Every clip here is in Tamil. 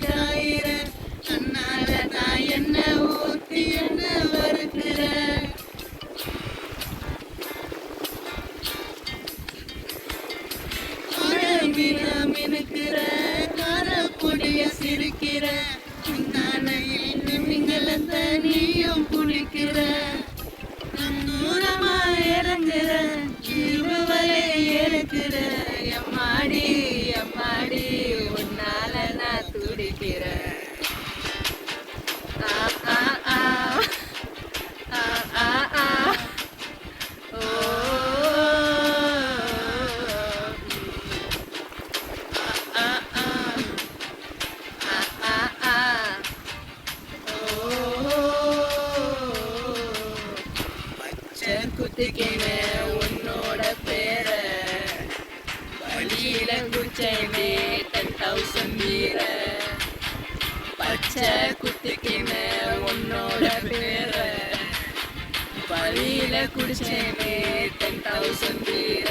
காயிற தன்னால நான் என்ன ஊத்தி என்ன வறுக்கிற மினுக்கிற காரப்புடிய சிரிக்கிற நீங்கள நீயும் குளிக்கிற தூரமா இறங்குற இருவலை ஏறுக்கிற எம்மாடி எம்மாடி உன்னால நான் துடிக்கிற ஆ ஆ ஆ ஆ ஆ ஆ ஓ குத்திக்கின உன்னோட பேர வழியில குச்சைனே 10,000 வீர பச்சை குத்திக்கின உன்னோட பேர வழியில குடிச்சேனே 10,000 வீர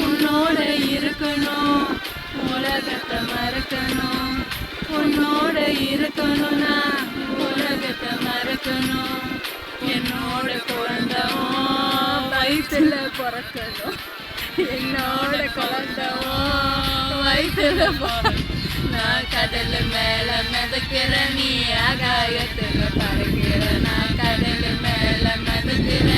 உன்னோட இருக்கணும் உலகத்தை மறக்கணும் உன்னோட இருக்கணும்னா உலகத்தை மறக்கணும் என்னோட குழந்தைவும் வயிற்றுல பிறக்கணும் என்னோட குழந்தைவும் வயிற்றுல நான் கடல் மேல மிதக்கிற நீ ஆகாயத்துல பறக்கிற நான் கடல் மேல மிதக்கிற